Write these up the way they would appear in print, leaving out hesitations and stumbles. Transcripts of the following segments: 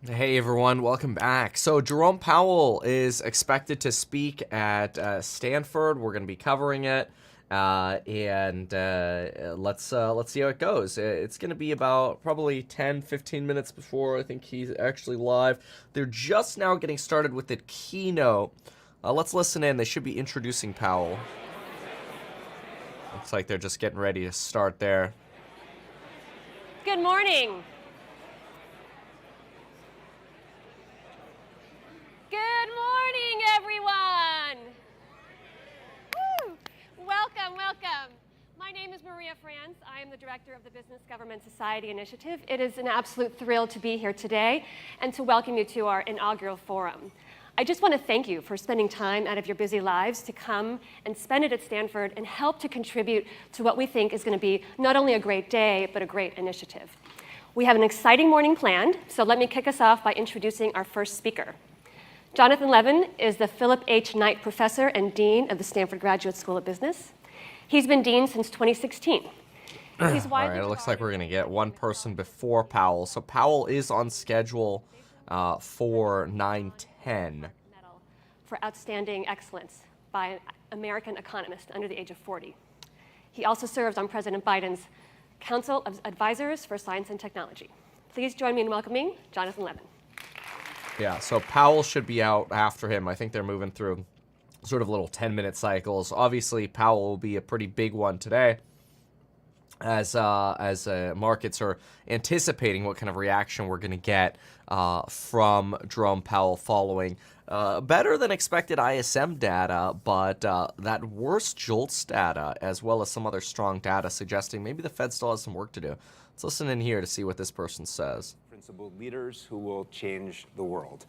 Hey everyone, welcome back. So Jerome Powell is expected to speak at Stanford. We're going to be covering it, and let's see how it goes. It's going to be about probably 10-15 minutes before I think he's actually live. They're just now getting started with the keynote. Let's listen in. They should be introducing Powell. Looks like they're just getting ready to start there. Good morning. Good morning, everyone. Woo. Welcome. My name is Maria France. I am the director of the Business Government Society Initiative. It is an absolute thrill to be here today and to welcome you to our inaugural forum. I just want to thank you for spending time out of your busy lives to come and spend it at Stanford and help to contribute to what we think is going to be not only a great day, but a great initiative. We have an exciting morning planned, so let me kick us off by introducing our first speaker. Jonathan Levin is the Philip H. Knight Professor and Dean of the Stanford Graduate School of Business. He's been Dean since 2016. All right, it looks like we're going to get one person before Powell. So Powell is on schedule for 9:10. For outstanding excellence by an American economist under the age of 40. He also serves on President Biden's Council of Advisors for Science and Technology. Please join me in welcoming Jonathan Levin. Yeah, so Powell should be out after him. I think they're moving through sort of little 10-minute cycles. Obviously, Powell will be a pretty big one today as markets are anticipating what kind of reaction we're going to get from Jerome Powell following better than expected ISM data, but that worse JOLTS data, as well as some other strong data suggesting maybe the Fed still has some work to do. Let's listen in here to see what this person says. Principled leaders who will change the world.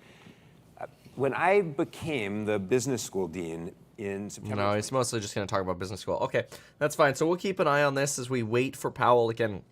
When I became the business school dean in September... No, he's mostly just going to talk about business school. Okay, that's fine. So we'll keep an eye on this as we wait for Powell. Again,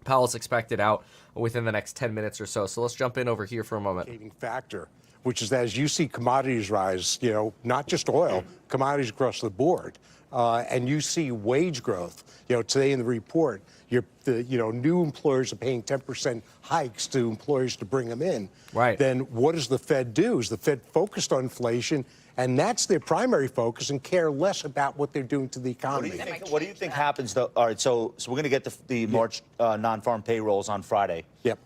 Powell's expected out within the next 10 minutes or so. So let's jump in over here for a moment. Factor, which is that as you see commodities rise, not just oil, commodities across the board, and you see wage growth, today in the report, new employers are paying 10% hikes to employers to bring them in. Right. Then what does the Fed do? Is the Fed focused on inflation, and that's their primary focus, and care less about what they're doing to the economy? What do you think happens, though? All right, so we're going to get the March non-farm payrolls on Friday. Yep.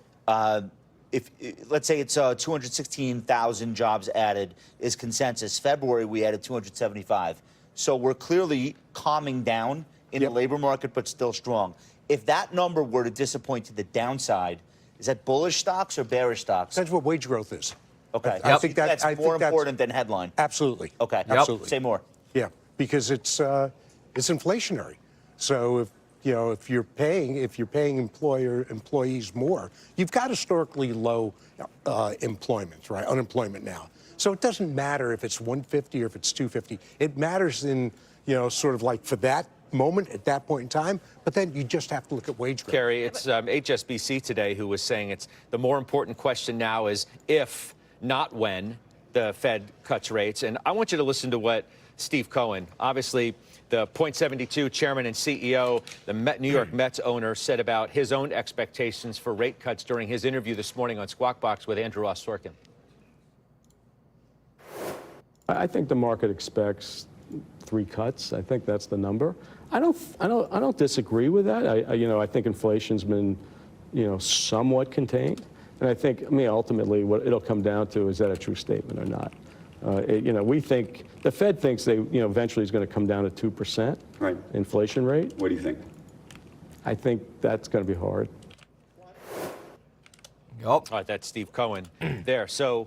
If let's say it's 216,000 jobs added is consensus. February we added 275. So we're clearly calming down in the labor market, but still strong. If that number were to disappoint to the downside, is that bullish stocks or bearish stocks? That's what wage growth is. Okay. I think that's more important than headline. Absolutely. Okay. Absolutely. Say more. Yeah, because it's inflationary. So if you're paying employees more, you've got historically low unemployment now. So it doesn't matter if it's 150 or if it's 250. It matters in sort of like for that moment at that point in time, but then you just have to look at wage growth. Kerry, it's HSBC today who was saying it's the more important question now is if, not when, the Fed cuts rates. And I want you to listen to what Steve Cohen, obviously the .72 chairman and CEO, the New York Mets owner, said about his own expectations for rate cuts during his interview this morning on Squawk Box with Andrew Ross Sorkin. I think the market expects 3 cuts. I think that's the number. I don't disagree with that. I think inflation's been, somewhat contained, and I think, ultimately, what it'll come down to is that a true statement or not. We think the Fed thinks they, eventually is going to come down to 2% inflation rate. What do you think? I think that's going to be hard. All right, that's Steve Cohen there. So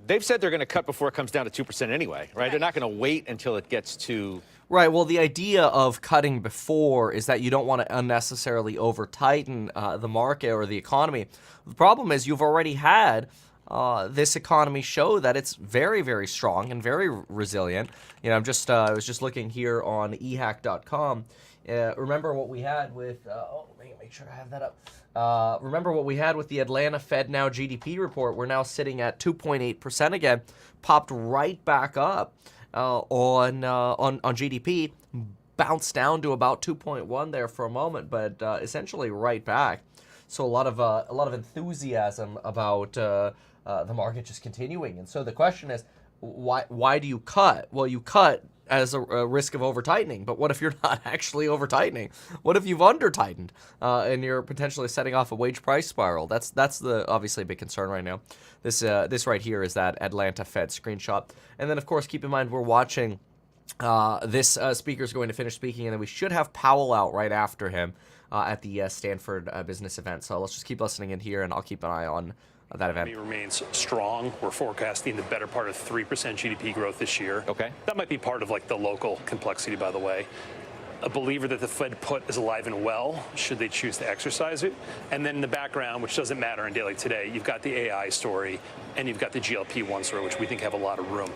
they've said they're going to cut before it comes down to 2% anyway, right? They're not going to wait until it gets to... Right, well, the idea of cutting before is that you don't want to unnecessarily over-tighten the market or the economy. The problem is you've already had this economy show that it's very, very strong and very resilient. I was just looking here on ehack.com. Remember what we had with, make sure I have that up. Remember what we had with the Atlanta Fed Now GDP report. We're now sitting at 2.8% again, popped right back up on GDP, bounced down to about 2.1 there for a moment, but essentially right back. So a lot of enthusiasm about the market just continuing. And so the question is, why do you cut? Well, you cut as a risk of over tightening. But what if you're not actually over tightening? What if you've under tightened and you're potentially setting off a wage price spiral? That's the obviously a big concern right now. This right here is that Atlanta Fed screenshot. And then of course keep in mind we're watching this speaker's going to finish speaking, and then we should have Powell out right after him at the Stanford business event. So let's just keep listening in here, and I'll keep an eye on that event. It remains strong. We're forecasting the better part of 3% GDP growth this year. Okay. That might be part of like the local complexity, by the way. A believer that the Fed put is alive and well, should they choose to exercise it. And then in the background, which doesn't matter in daily today, you've got the AI story and you've got the GLP-1 story, which we think have a lot of room.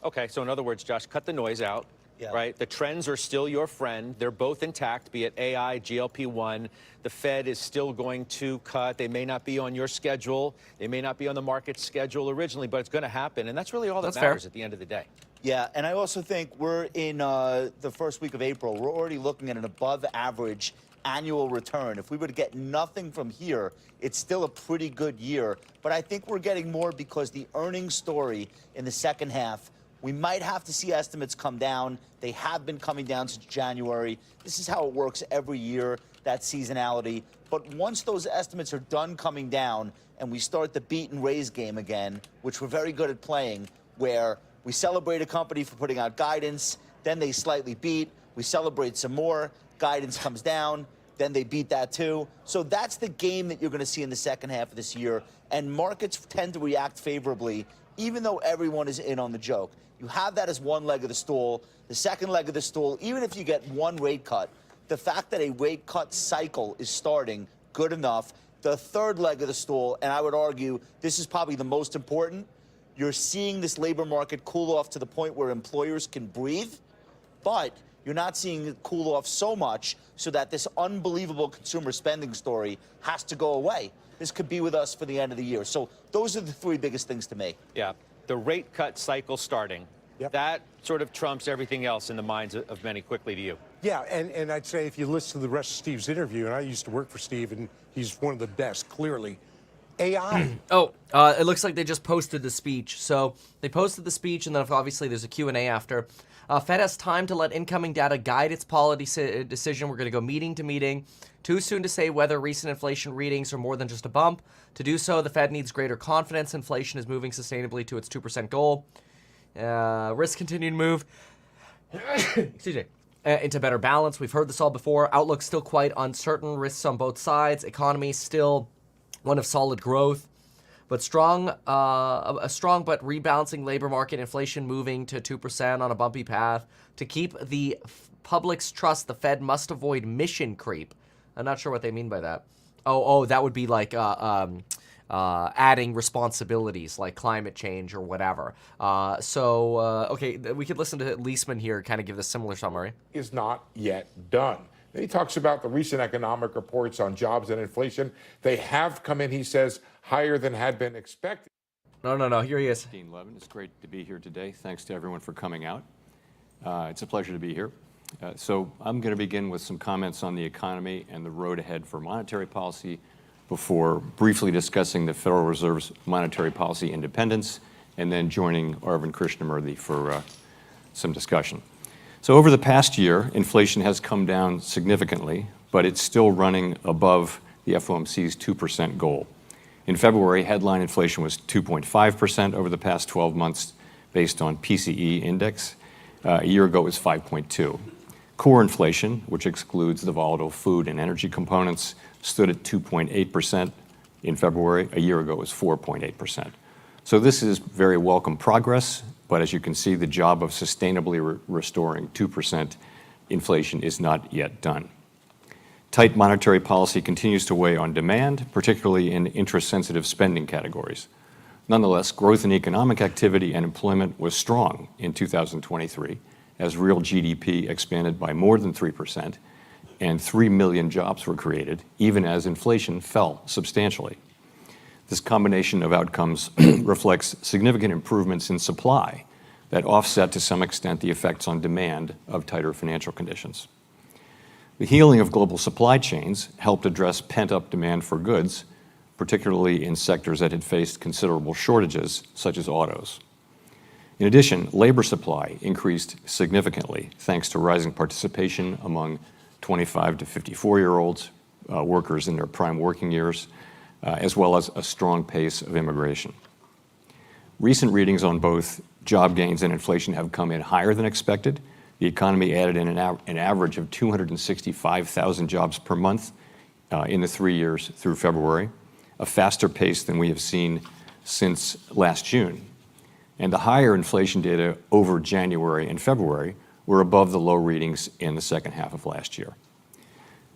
Okay, so in other words, Josh, cut the noise out. Yeah. Right? The trends are still your friend. They're both intact, be it AI, GLP-1. The Fed is still going to cut. They may not be on your schedule. They may not be on the market's schedule originally, but it's going to happen. And that's really all that matters at the end of the day. Yeah, and I also think we're in the first week of April. We're already looking at an above average annual return. If we were to get nothing from here, it's still a pretty good year. But I think we're getting more because the earnings story in the second half, we might have to see estimates come down. They have been coming down since January. This is how it works every year, that seasonality. But once those estimates are done coming down and we start the beat and raise game again, which we're very good at playing, where we celebrate a company for putting out guidance, then they slightly beat, we celebrate some more, guidance comes down, then they beat that too. So that's the game that you're going to see in the second half of this year. And markets tend to react favorably, even though everyone is in on the joke. You have that as one leg of the stool. The second leg of the stool, even if you get one rate cut, the fact that a rate cut cycle is starting, good enough. The third leg of the stool, and I would argue this is probably the most important, you're seeing this labor market cool off to the point where employers can breathe, but you're not seeing it cool off so much so that this unbelievable consumer spending story has to go away. This could be with us for the end of the year. So those are the three biggest things to me. Yeah, the rate cut cycle starting. Yep. That sort of trumps everything else in the minds of many. Quickly to you. Yeah, and I'd say if you listen to the rest of Steve's interview, and I used to work for Steve, and he's one of the best, clearly. AI. It looks like they just posted the speech. So they posted the speech, and then obviously there's a Q&A after. Fed has time to let incoming data guide its policy decision. We're going to go meeting to meeting. Too soon to say whether recent inflation readings are more than just a bump. To do so, the Fed needs greater confidence inflation is moving sustainably to its 2% goal. Risks continue to move excuse me, into better balance. We've heard this all before. Outlook still quite uncertain. Risks on both sides. Economy still one of solid growth, but a strong but rebalancing labor market. Inflation moving to 2% on a bumpy path. To keep the public's trust, the Fed must avoid mission creep. I'm not sure what they mean by that. Oh, that would be like adding responsibilities like climate change or whatever. Okay, we could listen to Leisman here kind of give a similar summary. Is not yet done. Then he talks about the recent economic reports on jobs and inflation. They have come in, he says, higher than had been expected. No, here he is. Dean Levin, it's great to be here today. Thanks to everyone for coming out. It's a pleasure to be here. So I'm going to begin with some comments on the economy and the road ahead for monetary policy before briefly discussing the Federal Reserve's monetary policy independence and then joining Arvind Krishnamurthy for some discussion. So over the past year, inflation has come down significantly, but it's still running above the FOMC's 2% goal. In February, headline inflation was 2.5% over the past 12 months based on PCE index. A year ago, it was 5.2. Core inflation, which excludes the volatile food and energy components, stood at 2.8% in February. A year ago, it was 4.8%. So this is very welcome progress, but as you can see, the job of sustainably restoring 2% inflation is not yet done. Tight monetary policy continues to weigh on demand, particularly in interest-sensitive spending categories. Nonetheless, growth in economic activity and employment was strong in 2023, as real GDP expanded by more than 3%, and 3 million jobs were created, even as inflation fell substantially. This combination of outcomes reflects significant improvements in supply that offset to some extent the effects on demand of tighter financial conditions. The healing of global supply chains helped address pent-up demand for goods, particularly in sectors that had faced considerable shortages, such as autos. In addition, labor supply increased significantly thanks to rising participation among 25 to 54-year-olds, workers in their prime working years, as well as a strong pace of immigration. Recent readings on both job gains and inflation have come in higher than expected. The economy added in an average of 265,000 jobs per month in the 3 years through February, a faster pace than we have seen since last June. And the higher inflation data over January and February were above the low readings in the second half of last year.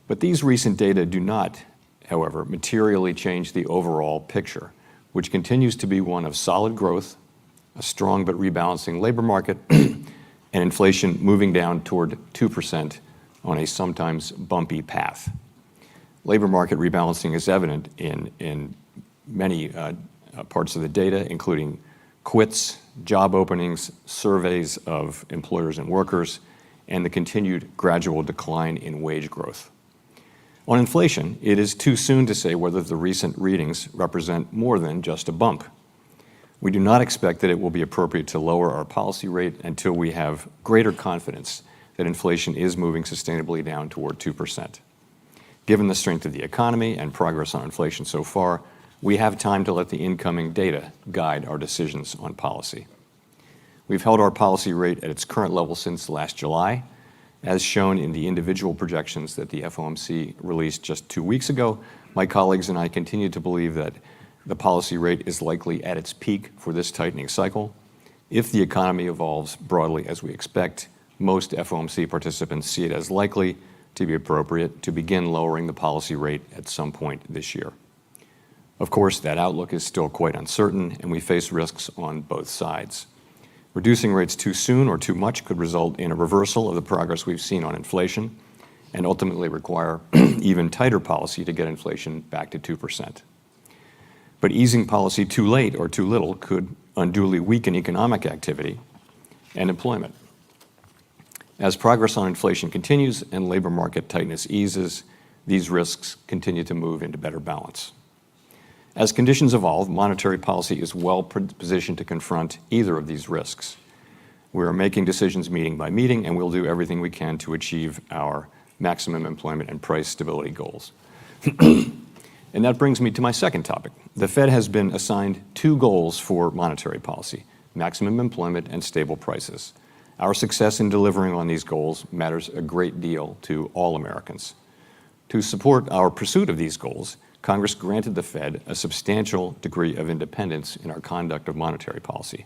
But these recent data do not, however, materially change the overall picture, which continues to be one of solid growth, a strong but rebalancing labor market, and inflation moving down toward 2% on a sometimes bumpy path. Labor market rebalancing is evident in many parts of the data, including quits, job openings, surveys of employers and workers, and the continued gradual decline in wage growth. On inflation, it is too soon to say whether the recent readings represent more than just a bump. We do not expect that it will be appropriate to lower our policy rate until we have greater confidence that inflation is moving sustainably down toward 2%. Given the strength of the economy and progress on inflation so far, we have time to let the incoming data guide our decisions on policy. We've held our policy rate at its current level since last July, as shown in the individual projections that the FOMC released just 2 weeks ago. My colleagues and I continue to believe that the policy rate is likely at its peak for this tightening cycle. If the economy evolves broadly as we expect, most FOMC participants see it as likely to be appropriate to begin lowering the policy rate at some point this year. Of course, that outlook is still quite uncertain, and we face risks on both sides. Reducing rates too soon or too much could result in a reversal of the progress we've seen on inflation and ultimately require even tighter policy to get inflation back to 2%. But easing policy too late or too little could unduly weaken economic activity and employment. As progress on inflation continues and labor market tightness eases, these risks continue to move into better balance. As conditions evolve, monetary policy is well positioned to confront either of these risks. We are making decisions meeting by meeting, and we'll do everything we can to achieve our maximum employment and price stability goals. And that brings me to my second topic. The Fed has been assigned 2 goals for monetary policy: maximum employment and stable prices. Our success in delivering on these goals matters a great deal to all Americans. To support our pursuit of these goals, Congress granted the Fed a substantial degree of independence in our conduct of monetary policy.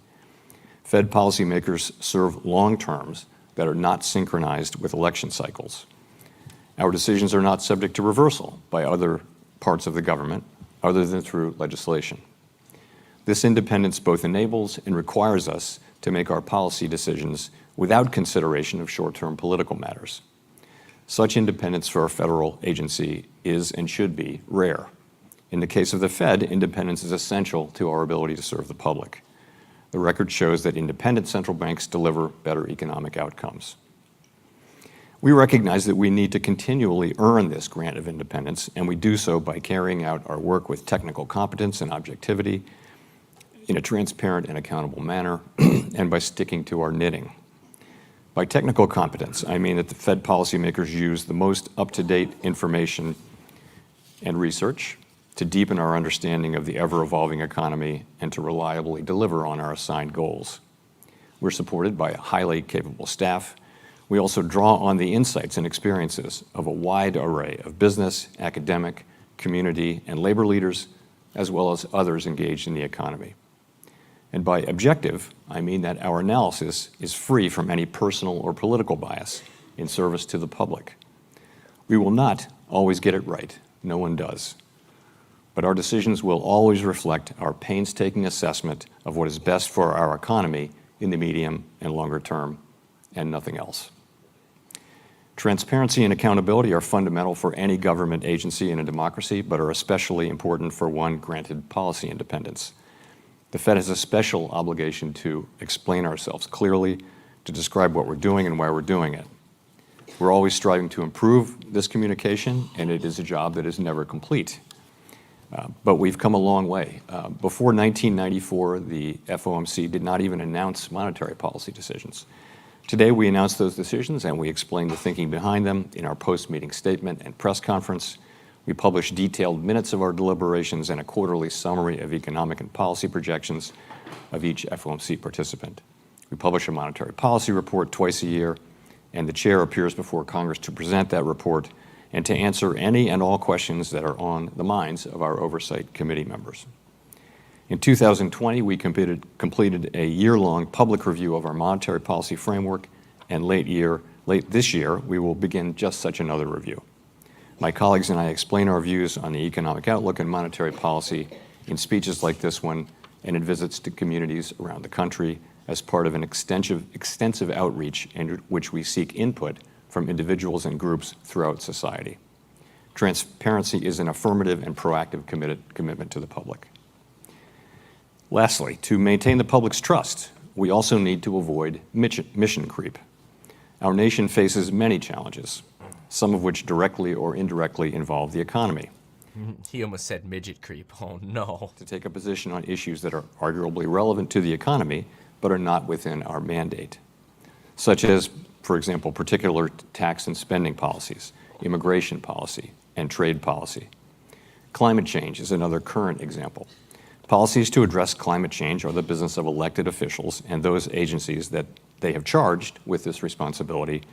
Fed policymakers serve long terms that are not synchronized with election cycles. Our decisions are not subject to reversal by other parts of the government other than through legislation. This independence both enables and requires us to make our policy decisions without consideration of short-term political matters. Such independence for a federal agency is and should be rare. In the case of the Fed, independence is essential to our ability to serve the public. The record shows that independent central banks deliver better economic outcomes. We recognize that we need to continually earn this grant of independence, and we do so by carrying out our work with technical competence and objectivity in a transparent and accountable manner, and by sticking to our knitting. By technical competence, I mean that the Fed policymakers use the most up-to-date information and research to deepen our understanding of the ever-evolving economy and to reliably deliver on our assigned goals. We're supported by a highly capable staff. We also draw on the insights and experiences of a wide array of business, academic, community, and labor leaders, as well as others engaged in the economy. And by objective, I mean that our analysis is free from any personal or political bias in service to the public. We will not always get it right. No one does. But our decisions will always reflect our painstaking assessment of what is best for our economy in the medium and longer term, and nothing else. Transparency and accountability are fundamental for any government agency in a democracy, but are especially important for one granted policy independence. The Fed has a special obligation to explain ourselves clearly, to describe what we're doing and why we're doing it. We're always striving to improve this communication, and it is a job that is never complete. But we've come a long way. Before 1994, the FOMC did not even announce monetary policy decisions. Today, we announce those decisions, and we explain the thinking behind them in our post-meeting statement and press conference. We publish detailed minutes of our deliberations and a quarterly summary of economic and policy projections of each FOMC participant. We publish a monetary policy report twice a year, and the chair appears before Congress to present that report and to answer any and all questions that are on the minds of our oversight committee members. In 2020, we completed a year-long public review of our monetary policy framework, and late this year, we will begin just such another review. My colleagues and I explain our views on the economic outlook and monetary policy in speeches like this one and in visits to communities around the country as part of an extensive outreach in which we seek input from individuals and groups throughout society. Transparency is an affirmative and proactive commitment to the public. Lastly, to maintain the public's trust, we also need to avoid mission creep. Our nation faces many challenges, some of which directly or indirectly involve the economy. He almost said midget creep. Oh, no. To take a position on issues that are arguably relevant to the economy, but are not within our mandate, such as, for example, particular tax and spending policies, immigration policy, and trade policy. Climate change is another current example. Policies to address climate change are the business of elected officials and those agencies that they have charged with this responsibility.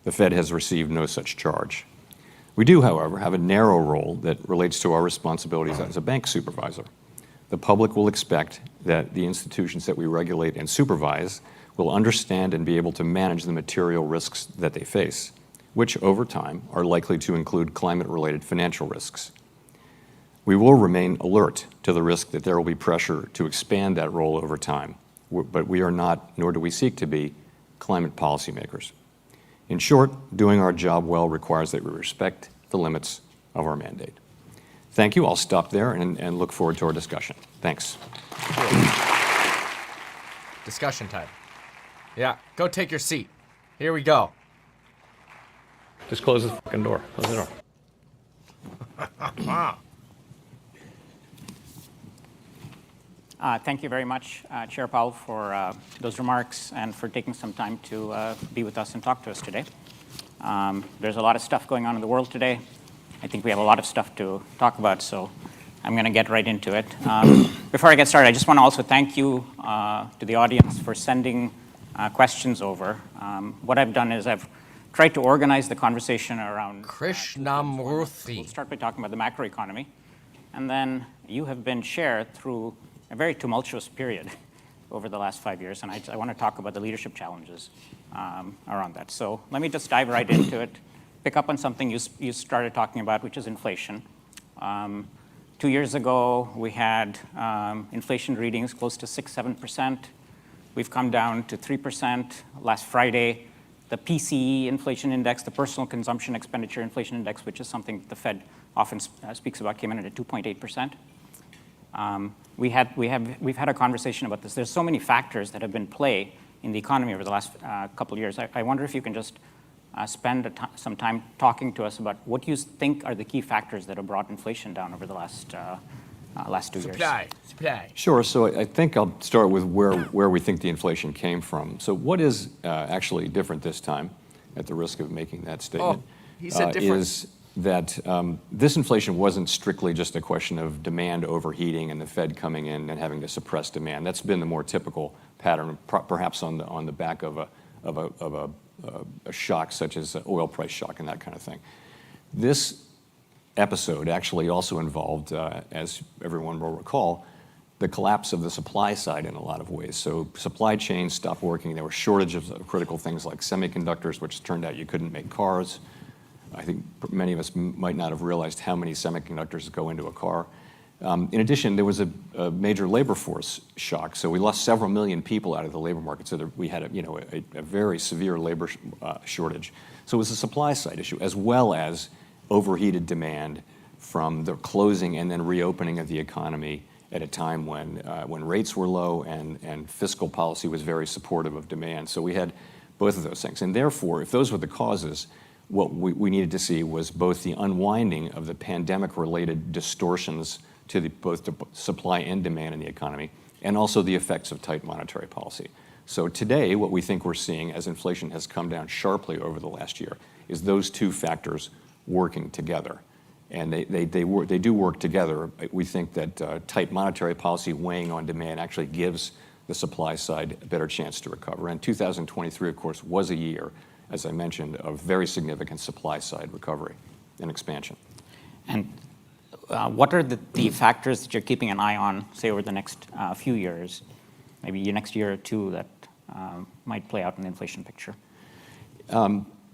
The Fed has received no such charge. We do, however, have a narrow role that relates to our responsibilities as a bank supervisor. The public will expect that the institutions that we regulate and supervise will understand and be able to manage the material risks that they face, which over time are likely to include climate-related financial risks. We will remain alert to the risk that there will be pressure to expand that role over time, but we are not, nor do we seek to be, climate policymakers. In short, doing our job well requires that we respect the limits of our mandate. Thank you. I'll stop there and look forward to our discussion. Thanks. Discussion time. Yeah, go take your seat. Here we go. Just close the fucking door. Close the door. Thank you very much, Chair Powell, for those remarks and for taking some time to be with us and talk to us today. There's a lot of stuff going on in the world today. I think we have a lot of stuff to talk about, so I'm going to get right into it. Before I get started, I just want to also thank you to the audience for sending questions over. What I've done is I've tried to organize the conversation around Krishnamurthy. We'll start by talking about the macroeconomy, and then you have been shared through a very tumultuous period over the last 5 years, and I want to talk about the leadership challenges around that. So let me just dive right into it, pick up on something you started talking about, which is inflation. 2 years ago, we had inflation readings close to 6-7%. We've come down to 3%. Last Friday, the PCE inflation index, the personal consumption expenditure inflation index, which is something the Fed often speaks about, came in at 2.8%. We've had a conversation about this. There's so many factors that have been play in the economy over the last couple of years. I wonder if you can just spend some time talking to us about what you think are the key factors that have brought inflation down over the last 2 years. Supply. Sure. So I think I'll start with where we think the inflation came from. So what is actually different this time, at the risk of making that statement, he said different. is that this inflation wasn't strictly just a question of demand overheating and the Fed coming in and having to suppress demand. That's been the more typical pattern, perhaps on the back of a shock such as oil price shock and that kind of thing. This episode actually also involved, as everyone will recall, the collapse of the supply side in a lot of ways. So supply chains stopped working. There were shortages of critical things like semiconductors, which turned out you couldn't make cars. I think many of us might not have realized how many semiconductors go into a car. In addition, there was a major labor force shock. So we lost several million people out of the labor market. So we had a very severe labor shortage. So it was a supply side issue, as well as overheated demand from the closing and then reopening of the economy at a time when rates were low and fiscal policy was very supportive of demand. So we had both of those things. And therefore, if those were the causes, what we needed to see was both the unwinding of the pandemic-related distortions to both the supply and demand in the economy, and also the effects of tight monetary policy. So today, what we think we're seeing as inflation has come down sharply over the last year is those two factors working together. And they do work together. We think that tight monetary policy weighing on demand actually gives the supply side a better chance to recover. And 2023, of course, was a year, as I mentioned, of very significant supply side recovery and expansion. And what are the factors that you're keeping an eye on, say, over the next few years, maybe the next year or two, that might play out in the inflation picture?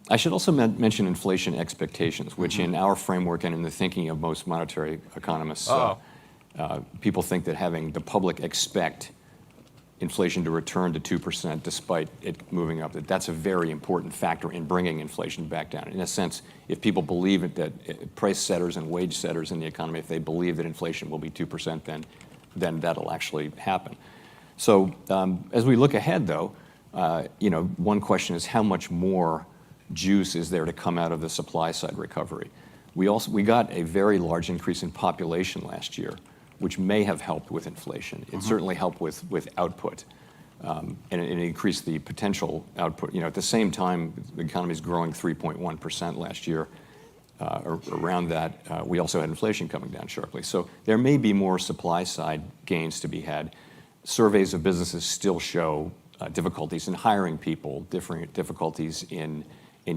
I should also mention inflation expectations, which in our framework and in the thinking of most monetary economists, people think that having the public expect inflation to return to 2% despite it moving up, that's a very important factor in bringing inflation back down. In a sense, if people believe it, that price setters and wage setters in the economy, if they believe that inflation will be 2%, then that'll actually happen. So as we look ahead, though, one question is how much more juice is there to come out of the supply side recovery? We got a very large increase in population last year, which may have helped with inflation. It certainly helped with output, and it increased the potential output. At the same time, the economy is growing 3.1% last year. Around that, we also had inflation coming down sharply. So there may be more supply side gains to be had. Surveys of businesses still show difficulties in hiring people, difficulties in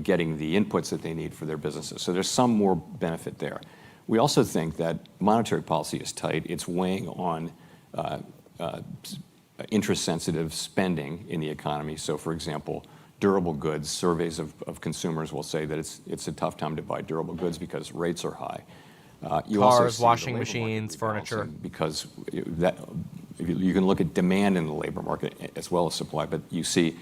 getting the inputs that they need for their businesses. So there's some more benefit there. We also think that monetary policy is tight. It's weighing on interest-sensitive spending in the economy. So, for example, durable goods, surveys of consumers will say that it's a tough time to buy durable goods because rates are high. Cars, washing machines, furniture. Because you can look at demand in the labor market as well as supply, but you see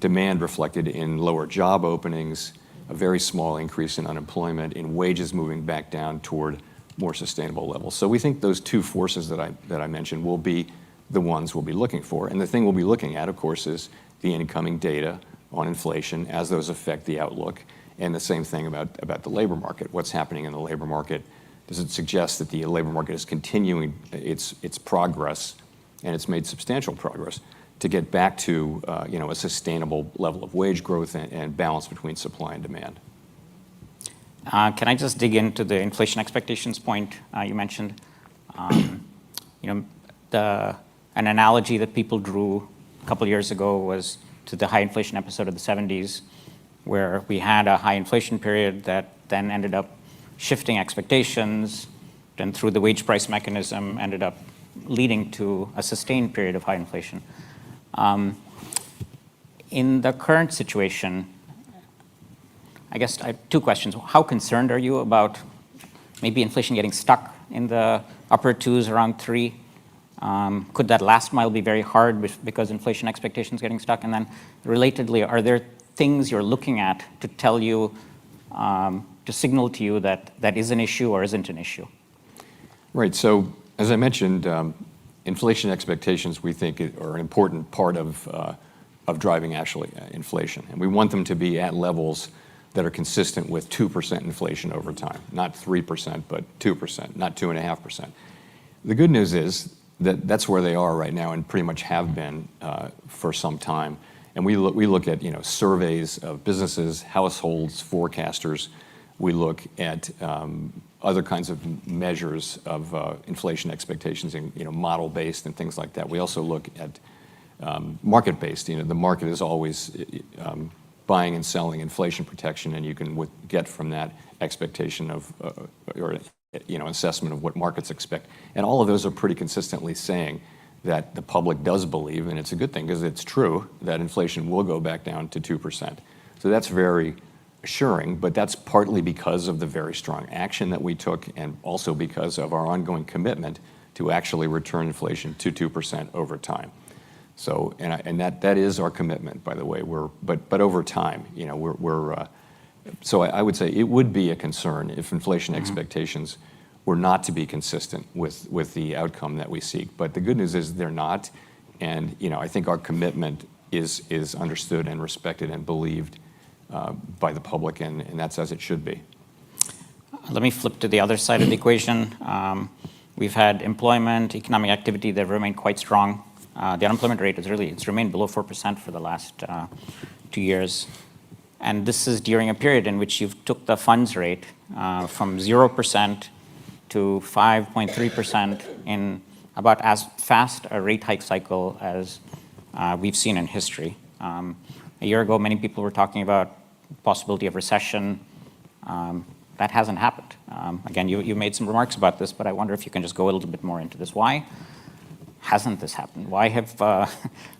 demand reflected in lower job openings, a very small increase in unemployment, in wages moving back down toward more sustainable levels. So we think those two forces that I mentioned will be the ones we'll be looking for. And the thing we'll be looking at, of course, is the incoming data on inflation as those affect the outlook. And the same thing about the labor market. What's happening in the labor market? Does it suggest that the labor market is continuing its progress, and it's made substantial progress, to get back to a sustainable level of wage growth and balance between supply and demand? Can I just dig into the inflation expectations point you mentioned? An analogy that people drew a couple years ago was to the high inflation episode of the 70s, where we had a high inflation period that then ended up shifting expectations, and through the wage price mechanism ended up leading to a sustained period of high inflation. In the current situation, I guess I have two questions. How concerned are you about maybe inflation getting stuck in the upper twos, around 3? Could that last mile be very hard because inflation expectations getting stuck? And then relatedly, are there things you're looking at to tell you, to signal to you that that is an issue or isn't an issue? Right. So as I mentioned, inflation expectations, we think, are an important part of driving actually inflation. And we want them to be at levels that are consistent with 2% inflation over time. Not 3%, but 2%, not 2.5%. The good news is that that's where they are right now and pretty much have been for some time. And we look at surveys of businesses, households, forecasters. We look at other kinds of measures of inflation expectations, model-based and things like that. We also look at market-based. The market is always buying and selling inflation protection, and you can get from that expectation of or assessment of what markets expect. And all of those are pretty consistently saying that the public does believe, and it's a good thing because it's true, that inflation will go back down to 2%. So that's very assuring, but that's partly because of the very strong action that we took and also because of our ongoing commitment to actually return inflation to 2% over time. So, and that is our commitment, by the way. But over time, so I would say it would be a concern if inflation expectations were not to be consistent with the outcome that we seek. But the good news is they're not, and I think our commitment is understood and respected and believed by the public, and that's as it should be. Let me flip to the other side of the equation. We've had employment, economic activity that remained quite strong. The unemployment rate it's remained below 4% for the last 2 years. And this is during a period in which you've took the funds rate from 0% to 5.3% in about as fast a rate hike cycle as we've seen in history. A year ago, many people were talking about possibility of recession. That hasn't happened. Again, you made some remarks about this, but I wonder if you can just go a little bit more into this. Why hasn't this happened? Why have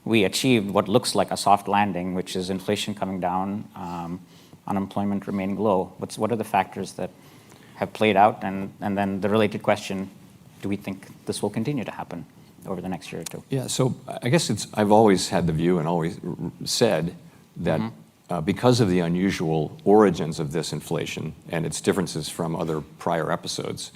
we achieved what looks like a soft landing, which is inflation coming down, unemployment remaining low? What are the factors that have played out? And then the related question, do we think this will continue to happen over the next year or two? Yeah, so I guess I've always had the view and always said that because of the unusual origins of this inflation and its differences from other prior episodes,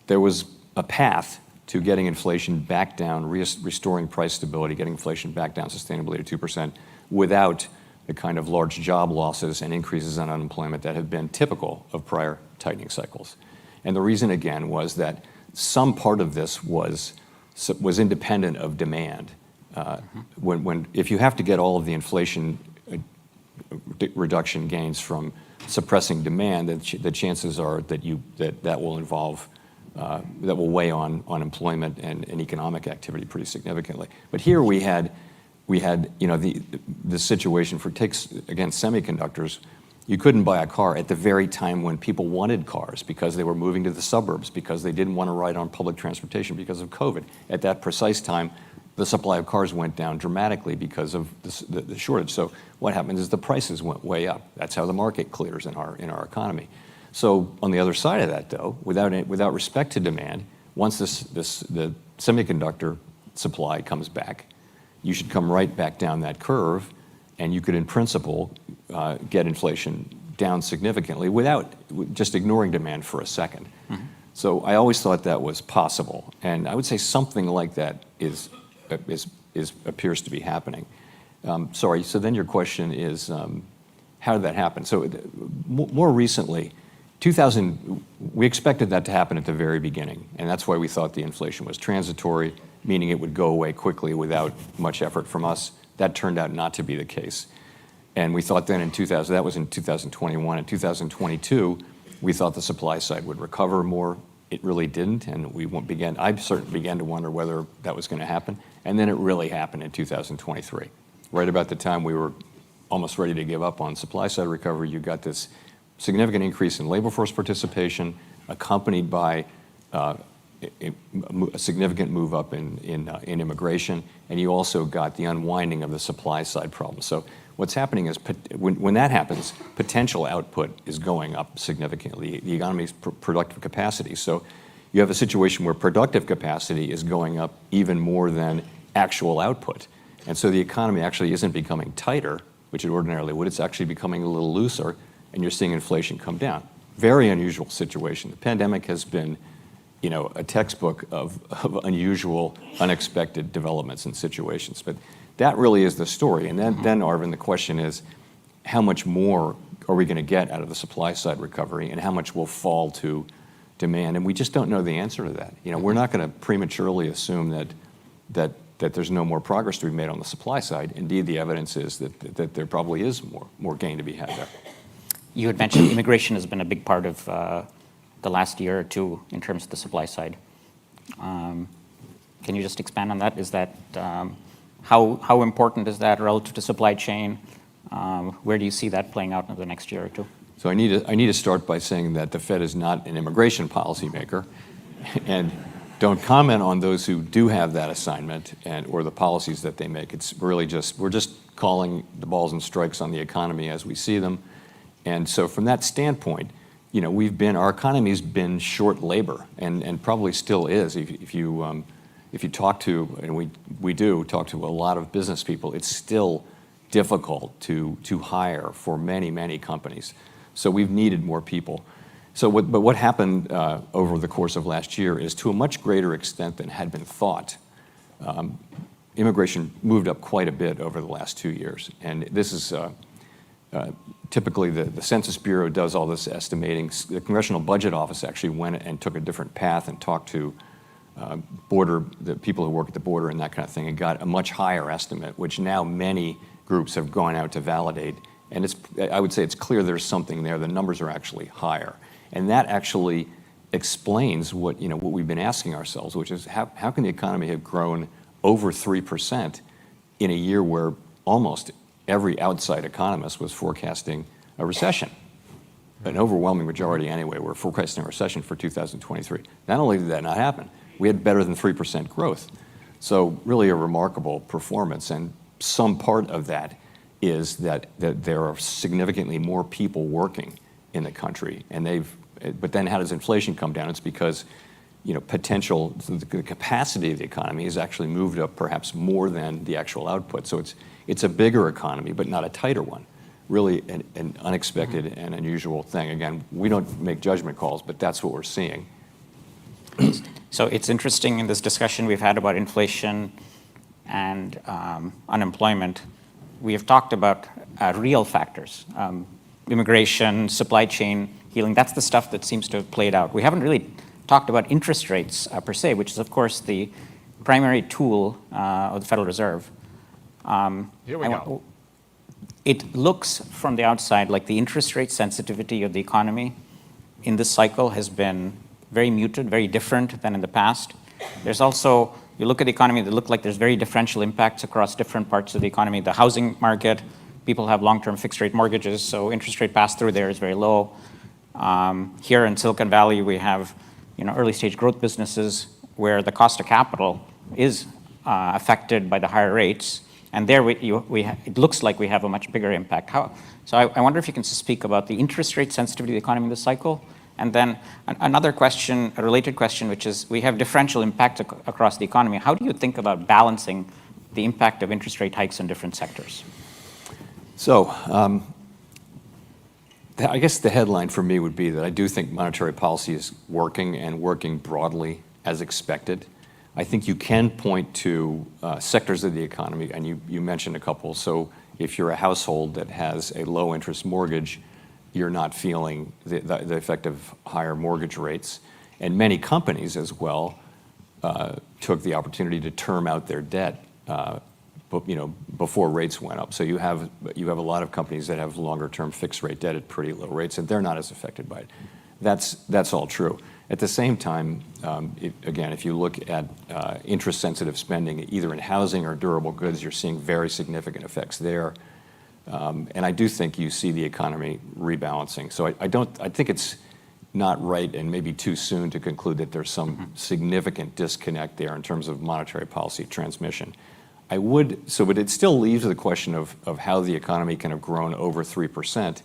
there was a path to getting inflation back down, restoring price stability, getting inflation back down sustainably to 2% without the kind of large job losses and increases in unemployment that have been typical of prior tightening cycles. And the reason, again, was that some part of this was independent of demand. If you have to get all of the inflation reduction gains from suppressing demand, the chances are that will involve that will weigh on employment and economic activity pretty significantly. But here we had the situation for again semiconductors. You couldn't buy a car at the very time when people wanted cars because they were moving to the suburbs, because they didn't want to ride on public transportation because of COVID. At that precise time, the supply of cars went down dramatically because of the shortage. So what happens is the prices went way up. That's how the market clears in our economy. So on the other side of that, though, without respect to demand, once the semiconductor supply comes back, you should come right back down that curve, and you could, in principle, get inflation down significantly without just ignoring demand for a second. So I always thought that was possible, and I would say something like that appears to be happening. Sorry. So then your question is, how did that happen? So more recently, we expected that to happen at the very beginning, and that's why we thought the inflation was transitory, meaning it would go away quickly without much effort from us. That turned out not to be the case. And we thought then that was in 2021. In 2022, we thought the supply side would recover more. It really didn't, and I certainly began to wonder whether that was going to happen. And then it really happened in 2023. Right about the time we were almost ready to give up on supply side recovery, you got this significant increase in labor force participation, accompanied by a significant move up in immigration, and you also got the unwinding of the supply side problem. So what's happening is when that happens, potential output is going up significantly, the economy's productive capacity. So you have a situation where productive capacity is going up even more than actual output. And so the economy actually isn't becoming tighter, which it ordinarily would. It's actually becoming a little looser, and you're seeing inflation come down. Very unusual situation. The pandemic has been, a textbook of unusual, unexpected developments and situations. But that really is the story. And then Arvind, the question is, how much more are we going to get out of the supply side recovery, and how much will fall to demand? And we just don't know the answer to that. We're not going to prematurely assume that there's no more progress to be made on the supply side. Indeed, the evidence is that there probably is more gain to be had there. You had mentioned immigration has been a big part of the last year or two in terms of the supply side. Can you just expand on that? Is that how important is that relative to supply chain? Where do you see that playing out in the next year or two? So I need to start by saying that the Fed is not an immigration policymaker, and don't comment on those who do have that assignment or the policies that they make. It's really we're just calling the balls and strikes on the economy as we see them. And so from that standpoint, our economy's been short labor, and probably still is. If you talk to, and we do talk to a lot of business people, it's still difficult to hire for many, many companies. So we've needed more people. But what happened over the course of last year is, to a much greater extent than had been thought, immigration moved up quite a bit over the last 2 years. And this is typically the Census Bureau does all this estimating. The Congressional Budget Office actually went and took a different path and talked to the people who work at the border and that kind of thing, and got a much higher estimate, which now many groups have gone out to validate. And I would say it's clear there's something there. The numbers are actually higher. And that actually explains what we've been asking ourselves, which is how can the economy have grown over 3% in a year where almost every outside economist was forecasting a recession? An overwhelming majority anyway were forecasting a recession for 2023. Not only did that not happen, we had better than 3% growth. So really a remarkable performance. And some part of that is that there are significantly more people working in the country. But then how does inflation come down? It's because the capacity of the economy has actually moved up perhaps more than the actual output. So it's a bigger economy, but not a tighter one. Really an unexpected and unusual thing. Again, we don't make judgment calls, but that's what we're seeing. So it's interesting in this discussion we've had about inflation and unemployment, we have talked about real factors, immigration, supply chain healing. That's the stuff that seems to have played out. We haven't really talked about interest rates per se, which is, of course, the primary tool of the Federal Reserve. Here we go. It looks from the outside like the interest rate sensitivity of the economy in this cycle has been very muted, very different than in the past. There's also, you look at the economy, they look like there's very differential impacts across different parts of the economy. The housing market, people have long-term fixed rate mortgages, so interest rate pass-through there is very low. Here in Silicon Valley, we have early stage growth businesses where the cost of capital is affected by the higher rates. And there it looks like we have a much bigger impact. So I wonder if you can speak about the interest rate sensitivity of the economy in this cycle. And then another question, a related question, which is we have differential impact across the economy. How do you think about balancing the impact of interest rate hikes in different sectors? So I guess the headline for me would be that I do think monetary policy is working and working broadly as expected. I think you can point to sectors of the economy, and you mentioned a couple. So if you're a household that has a low interest mortgage, you're not feeling the effect of higher mortgage rates. And many companies as well took the opportunity to term out their debt before rates went up. So you have a lot of companies that have longer term fixed rate debt at pretty low rates, and they're not as affected by it. That's all true. At the same time, again, if you look at interest-sensitive spending, either in housing or durable goods, you're seeing very significant effects there. And I do think you see the economy rebalancing. So I think it's not right and maybe too soon to conclude that there's some significant disconnect there in terms of monetary policy transmission. But it still leaves the question of how the economy can have grown over 3%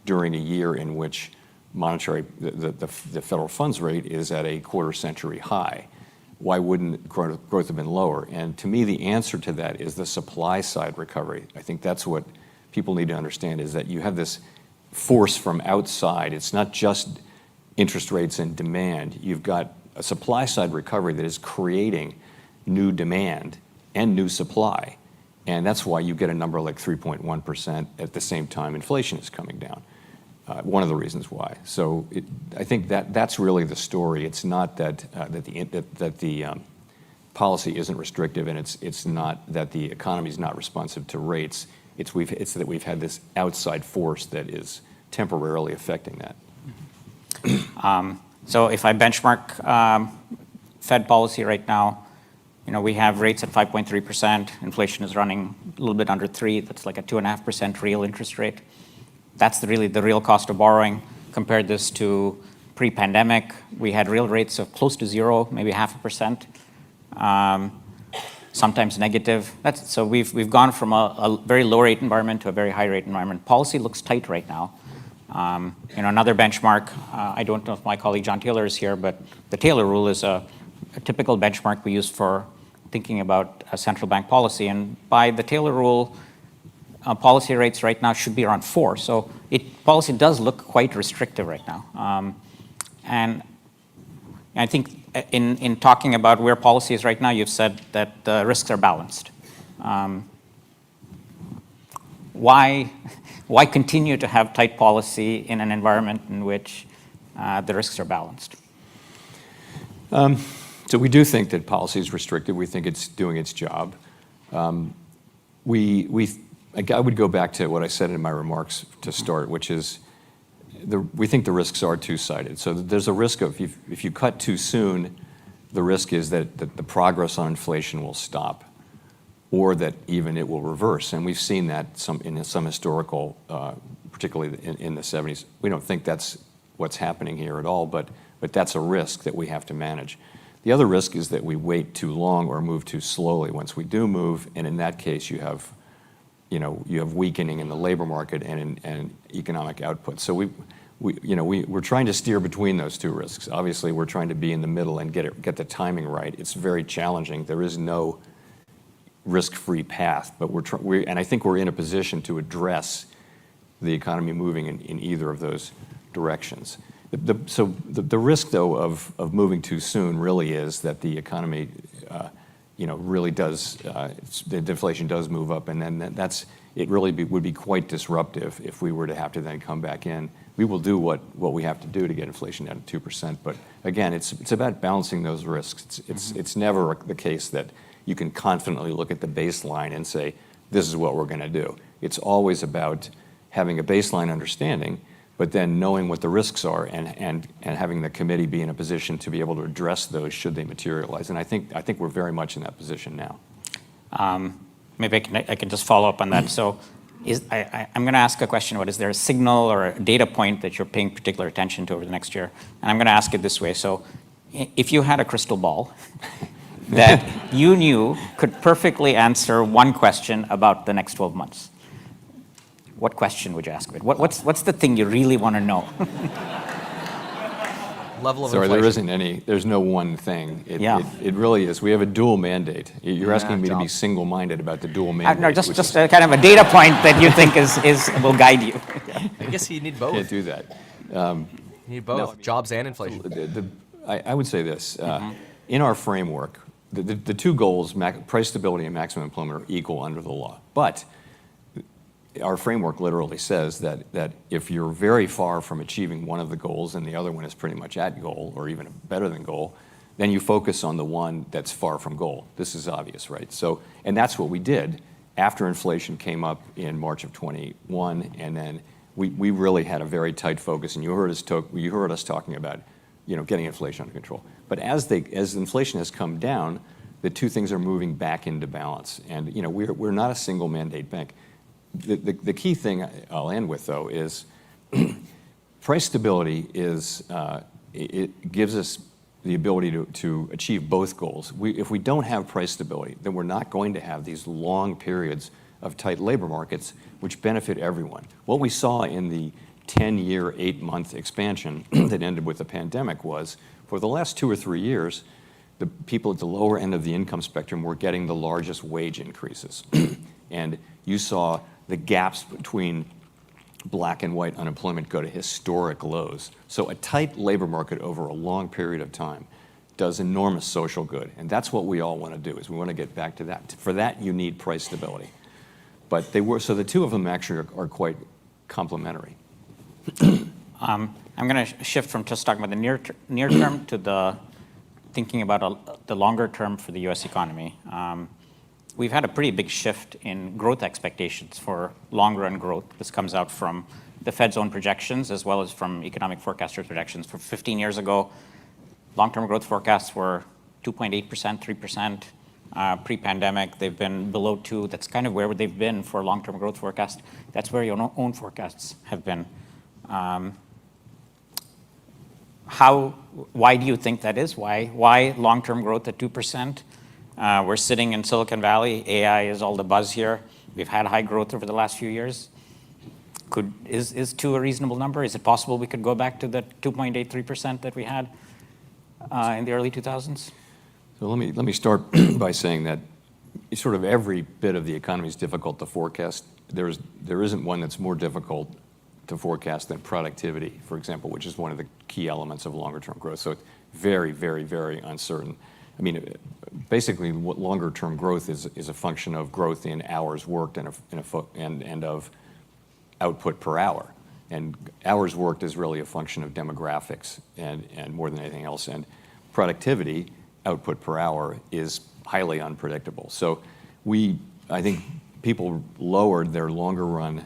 during a year in which the federal funds rate is at a quarter-century high. Why wouldn't growth have been lower? And to me, the answer to that is the supply side recovery. I think that's what people need to understand, is that you have this force from outside. It's not just interest rates and demand. You've got a supply side recovery that is creating new demand and new supply. And that's why you get a number like 3.1% at the same time inflation is coming down. One of the reasons why. So I think that's really the story. It's not that the policy isn't restrictive, and it's not that the economy is not responsive to rates. It's that we've had this outside force that is temporarily affecting that. So if I benchmark Fed policy right now, we have rates at 5.3%. Inflation is running a little bit under 3%. That's like a 2.5% real interest rate. That's really the real cost of borrowing. Compare this to pre-pandemic. We had real rates of close to 0, maybe 0.5%, sometimes negative. So we've gone from a very low rate environment to a very high rate environment. Policy looks tight right now. Another benchmark, I don't know if my colleague John Taylor is here, but the Taylor rule is a typical benchmark we use for thinking about a central bank policy. And by the Taylor rule, policy rates right now should be around 4. So policy does look quite restrictive right now. And I think in talking about where policy is right now, you've said that the risks are balanced. why continue to have tight policy in an environment in which the risks are balanced? So we do think that policy is restrictive. We think it's doing its job. I would go back to what I said in my remarks to start, which is we think the risks are two-sided. So there's a risk of if you cut too soon, the risk is that the progress on inflation will stop, or that even it will reverse. And we've seen that in some historical, particularly in the 70s. We don't think that's what's happening here at all, but that's a risk that we have to manage. The other risk is that we wait too long or move too slowly. Once we do move, and in that case, you have weakening in the labor market and economic output. So we're trying to steer between those two risks. Obviously, we're trying to be in the middle and get the timing right. It's very challenging. There is no risk-free path, but and I think we're in a position to address the economy moving in either of those directions. So the risk, though, of moving too soon really is that the economy, really does, the inflation does move up, and then it really would be quite disruptive if we were to have to then come back in. We will do what we have to do to get inflation down to 2%, but again, it's about balancing those risks. It's never the case that you can confidently look at the baseline and say, this is what we're going to do. It's always about having a baseline understanding, but then knowing what the risks are and having the committee be in a position to be able to address those should they materialize. And I think we're very much in that position now. Maybe I can just follow up on that. So I'm going to ask a question about, is there a signal or a data point that you're paying particular attention to over the next year? And I'm going to ask it this way. So if you had a crystal ball that you knew could perfectly answer one question about the next 12 months, what question would you ask it? What's the thing you really want to know? Level of Sorry, inflation. there's no one thing. It really is. We have a dual mandate. You're asking me to be single-minded about the dual mandate. No, just a kind of a data point that you think will guide you. I guess you need both. Can't do that. You need both, jobs and inflation. I would say this. In our framework, the two goals, price stability and maximum employment, are equal under the law. But our framework literally says that if you're very far from achieving one of the goals and the other one is pretty much at goal or even better than goal, then you focus on the one that's far from goal. This is obvious, right? So, and that's what we did after inflation came up in March of 21, and then we really had a very tight focus. And you heard us talking about getting inflation under control. But as inflation has come down, the two things are moving back into balance. And we're not a single mandate bank. The key thing I'll end with, though, is price stability it gives us the ability to achieve both goals. If we don't have price stability, then we're not going to have these long periods of tight labor markets, which benefit everyone. What we saw in the 10-year, 8-month expansion that ended with the pandemic was, for the last 2 or 3 years, the people at the lower end of the income spectrum were getting the largest wage increases. And you saw the gaps between black and white unemployment go to historic lows. So a tight labor market over a long period of time does enormous social good. And that's what we all want to do, is we want to get back to that. For that, you need price stability. But so the two of them actually are quite complementary. I'm going to shift from just talking about the near term to thinking about the longer term for the U.S. economy. We've had a pretty big shift in growth expectations for long-run growth. This comes out from the Fed's own projections as well as from economic forecasters' projections. For 15 years ago, long-term growth forecasts were 2.8%, 3%. Pre-pandemic, they've been below 2. That's kind of where they've been for long-term growth forecasts. That's where your own forecasts have been. Why do you think that is? Why long-term growth at 2%? We're sitting in Silicon Valley. AI is all the buzz here. We've had high growth over the last few years. Is 2 a reasonable number? Is it possible we could go back to the 2.83% that we had in the early 2000s? So let me start by saying that sort of every bit of the economy is difficult to forecast. There isn't one that's more difficult to forecast than productivity, for example, which is one of the key elements of longer-term growth. So it's very, very, very uncertain. I mean, basically, what longer-term growth is a function of growth in hours worked and of output per hour. And hours worked is really a function of demographics and more than anything else. And productivity, output per hour, is highly unpredictable. So I think people lowered their longer run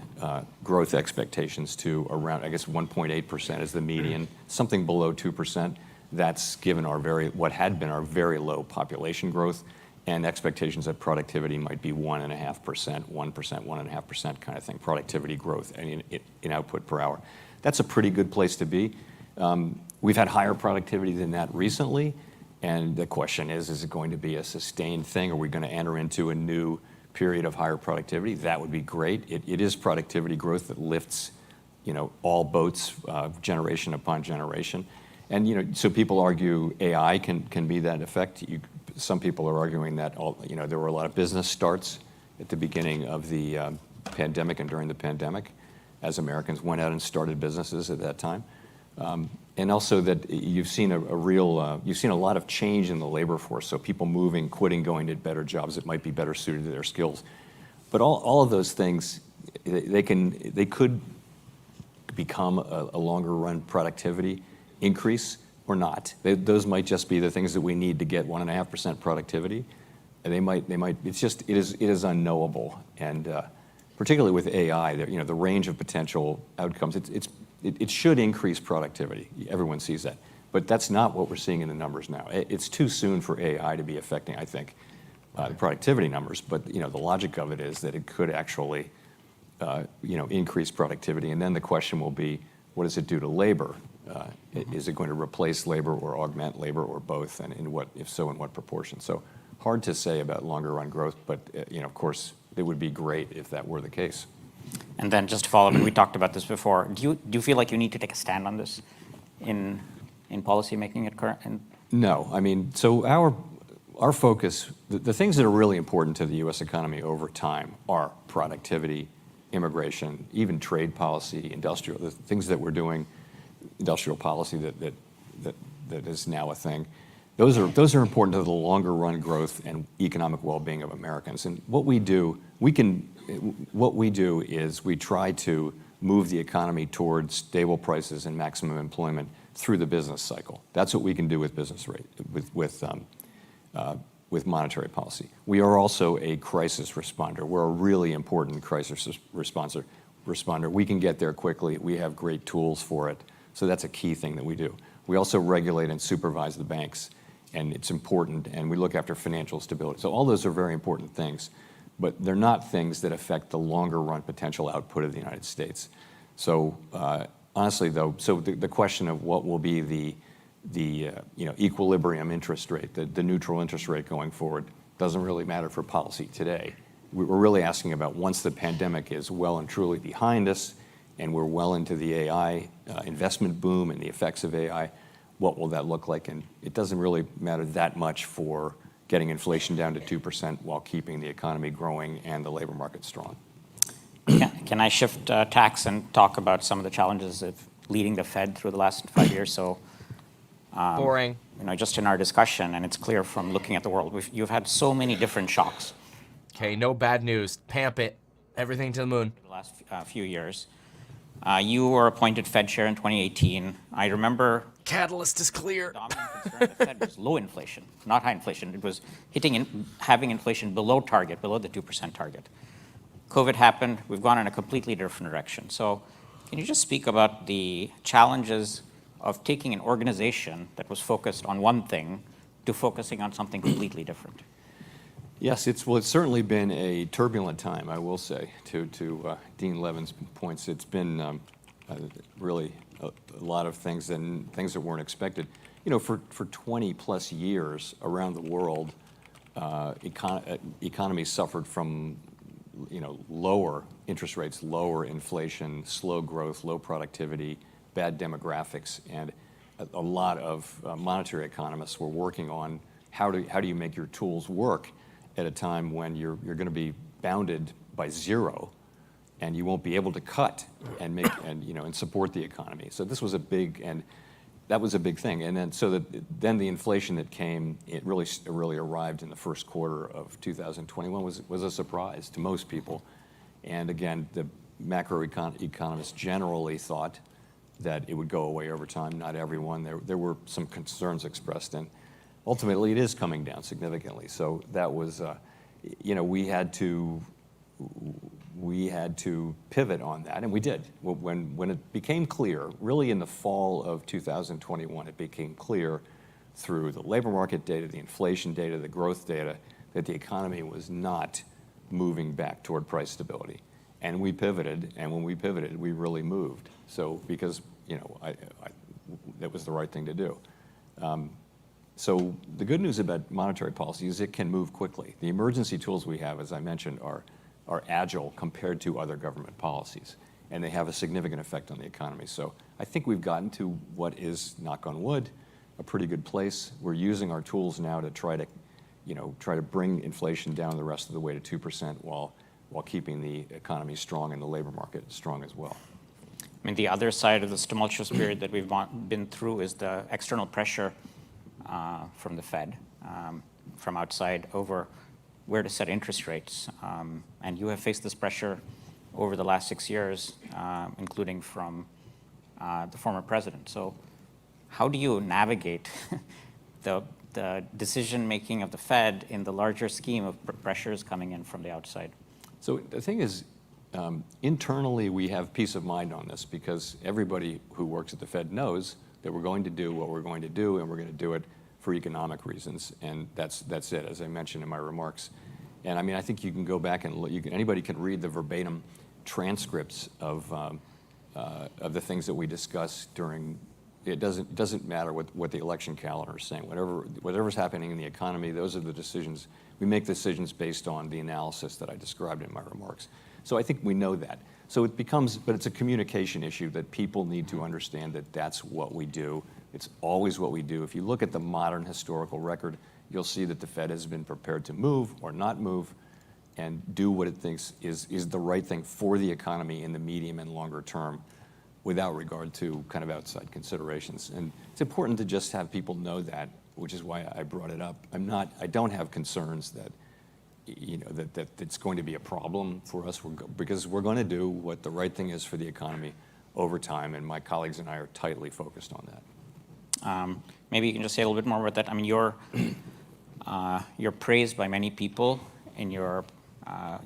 growth expectations to around, I guess, 1.8% is the median, something below 2%. That's given what had been our very low population growth and expectations that productivity might be 1.5%, 1.5% kind of thing, productivity growth in output per hour. That's a pretty good place to be. We've had higher productivity than that recently, and the question is it going to be a sustained thing? Are we going to enter into a new period of higher productivity? That would be great. It is productivity growth that lifts, all boats, generation upon generation. And so people argue AI can be that effect. Some people are arguing that there were a lot of business starts at the beginning of the pandemic and during the pandemic, as Americans went out and started businesses at that time, and also that you've seen a lot of change in the labor force. So people moving, quitting, going to better jobs that might be better suited to their skills. But all of those things, they could become a longer run productivity increase or not. Those might just be the things that we need to get 1.5% productivity. And it is unknowable. And particularly with AI, the range of potential outcomes, it should increase productivity. Everyone sees that. But that's not what we're seeing in the numbers now. It's too soon for AI to be affecting, I think, the productivity numbers. But the logic of it is that it could actually increase productivity. And then the question will be, what does it do to labor? Is it going to replace labor or augment labor or both? And if so, in what proportion? So hard to say about longer run growth, but of course, it would be great if that were the case. And then just to follow up, we talked about this before. Do you feel like you need to take a stand on this in policy making it current? No, I mean, so our focus, the things that are really important to the U.S. economy over time are productivity, immigration, even trade policy, the things that we're doing, industrial policy that is now a thing. Those are important to the longer run growth and economic well-being of Americans. And what we do is we try to move the economy towards stable prices and maximum employment through the business cycle. That's what we can do with business rate, with monetary policy. We are also a crisis responder. We're a really important crisis responder. We can get there quickly. We have great tools for it. So that's a key thing that we do. We also regulate and supervise the banks, and it's important, and we look after financial stability. So all those are very important things, but they're not things that affect the longer run potential output of the United States. So honestly, though, the question of what will be the equilibrium interest rate, the neutral interest rate going forward, doesn't really matter for policy today. We're really asking about once the pandemic is well and truly behind us, and we're well into the AI investment boom and the effects of AI, what will that look like? And it doesn't really matter that much for getting inflation down to 2% while keeping the economy growing and the labor market strong. Can I shift tax and talk about some of the challenges of leading the Fed through the last 5 years? So, boring. Just in our discussion, and it's clear from looking at the world, you've had so many different shocks. Okay, no bad news. Pamp it. Everything to the moon. The last few years. You were appointed Fed chair in 2018. I remember. Catalyst is clear. The dominant concern of the Fed was low inflation, not high inflation. It was having inflation below target, below the 2% target. COVID happened. We've gone in a completely different direction. So can you just speak about the challenges of taking an organization that was focused on one thing to focusing on something completely different? Yes, it's certainly been a turbulent time, I will say, to Dean Levin's points. It's been really a lot of things and things that weren't expected. For 20 plus years around the world, economies suffered from lower interest rates, lower inflation, slow growth, low productivity, bad demographics, and a lot of monetary economists were working on how do you make your tools work at a time when you're going to be bounded by zero, and you won't be able to cut and make and support the economy. So this was a big, and that was a big thing. And then then the inflation that came, it really arrived in the first quarter of 2021 was a surprise to most people. And again, the macroeconomists generally thought that it would go away over time. Not everyone. There were some concerns expressed, and ultimately it is coming down significantly. So that was, we had to pivot on that, and we did. When it became clear, really in the fall of 2021, it became clear through the labor market data, the inflation data, the growth data, that the economy was not moving back toward price stability. And we pivoted, and when we pivoted, we really moved. So because, that was the right thing to do. So the good news about monetary policy is it can move quickly. The emergency tools we have, as I mentioned, are agile compared to other government policies, and they have a significant effect on the economy. So I think we've gotten to what is, knock on wood, a pretty good place. We're using our tools now to try to bring inflation down the rest of the way to 2% while keeping the economy strong and the labor market strong as well. I mean, the other side of this tumultuous period that we've been through is the external pressure from the Fed, from outside over where to set interest rates. And you have faced this pressure over the last 6 years, including from the former president. So how do you navigate the decision-making of the Fed in the larger scheme of pressures coming in from the outside? So the thing is, internally we have peace of mind on this because everybody who works at the Fed knows that we're going to do what we're going to do, and we're going to do it for economic reasons, and that's it, as I mentioned in my remarks. And I mean, I think you can go back and look, anybody can read the verbatim transcripts of the things that we discuss during. It doesn't matter what the election calendar is saying. Whatever's happening in the economy, those are the decisions. We make decisions based on the analysis that I described in my remarks. So I think we know that. So it becomes, but it's a communication issue that people need to understand that that's what we do. It's always what we do. If you look at the modern historical record, you'll see that the Fed has been prepared to move or not move and do what it thinks is the right thing for the economy in the medium and longer term without regard to kind of outside considerations. And it's important to just have people know that, which is why I brought it up. I don't have concerns that that it's going to be a problem for us because we're going to do what the right thing is for the economy over time, and my colleagues and I are tightly focused on that. Maybe you can just say a little bit more about that. I mean, you're praised by many people in your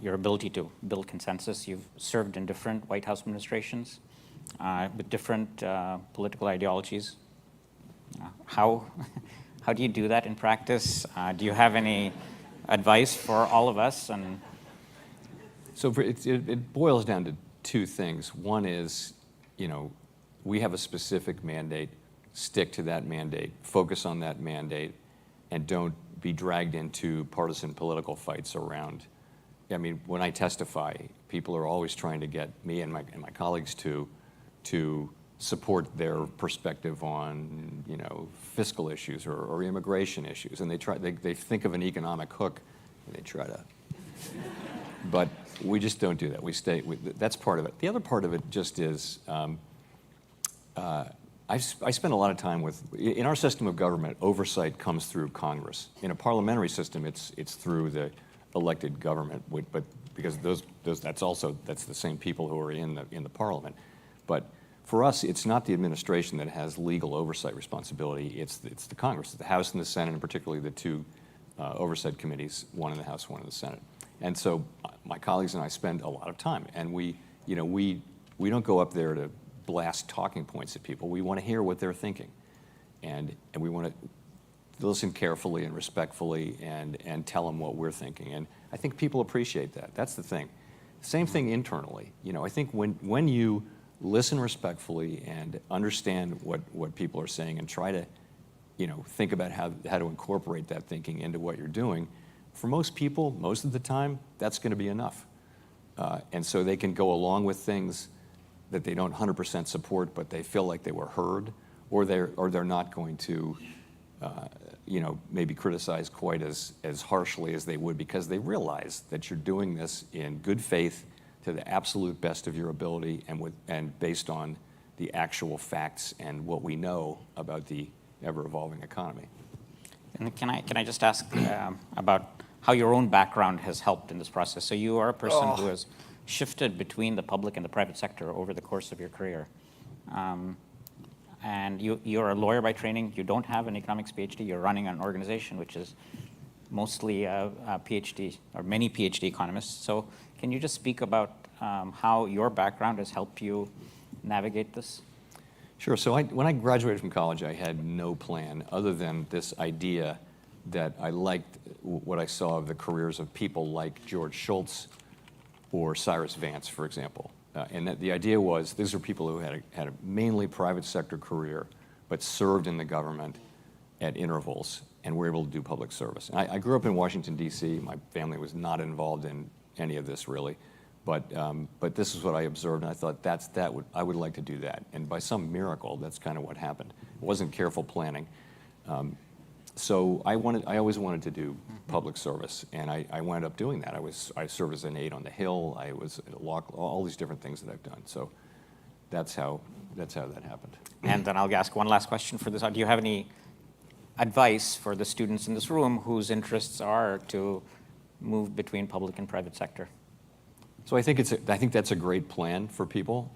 ability to build consensus. You've served in different White House administrations with different political ideologies. How do you do that in practice? Do you have any advice for all of us? And so it boils down to two things. One is, we have a specific mandate. Stick to that mandate. Focus on that mandate, and don't be dragged into partisan political fights around. I mean, when I testify, people are always trying to get me and my colleagues to support their perspective on fiscal issues or immigration issues, and they think of an economic hook, and they try to. But we just don't do that. We stay. That's part of it. The other part of it just is. I spend a lot of time in our system of government, oversight comes through Congress. In a parliamentary system, it's through the elected government, but because that's the same people who are in the parliament. But for us, it's not the administration that has legal oversight responsibility. It's the Congress, the House and the Senate, and particularly the two oversight committees, one in the House, one in the Senate. And so my colleagues and I spend a lot of time, and we don't go up there to blast talking points at people. We want to hear what they're thinking, and we want to listen carefully and respectfully and tell them what we're thinking. And I think people appreciate that. That's the thing. Same thing internally. I think when you listen respectfully and understand what people are saying and try to think about how to incorporate that thinking into what you're doing, for most people, most of the time, that's going to be enough. And so they can go along with things that they don't 100% support, but they feel like they were heard, or they're not going to maybe criticize quite as harshly as they would, because they realize that you're doing this in good faith to the absolute best of your ability and based on the actual facts and what we know about the ever-evolving economy. And can I just ask about how your own background has helped in this process? So you are a person who has shifted between the public and the private sector over the course of your career. And you're a lawyer by training. You don't have an economics PhD. You're running an organization which is mostly a PhD or many PhD economists. So can you just speak about how your background has helped you navigate this? Sure. So when I graduated from college, I had no plan other than this idea that I liked what I saw of the careers of people like George Shultz or Cyrus Vance, for example. And that the idea was these are people who had a mainly private sector career, but served in the government at intervals and were able to do public service. And I grew up in Washington, D.C. My family was not involved in any of this, really. But this is what I observed, and I thought I would like to do that. And by some miracle, that's kind of what happened. It wasn't careful planning. So I always wanted to do public service, and I wound up doing that. I served as an aide on the Hill. I was at law, all these different things that I've done. So that's how that happened. And then I'll ask one last question for this. Do you have any advice for the students in this room whose interests are to move between public and private sector? So I think that's a great plan for people.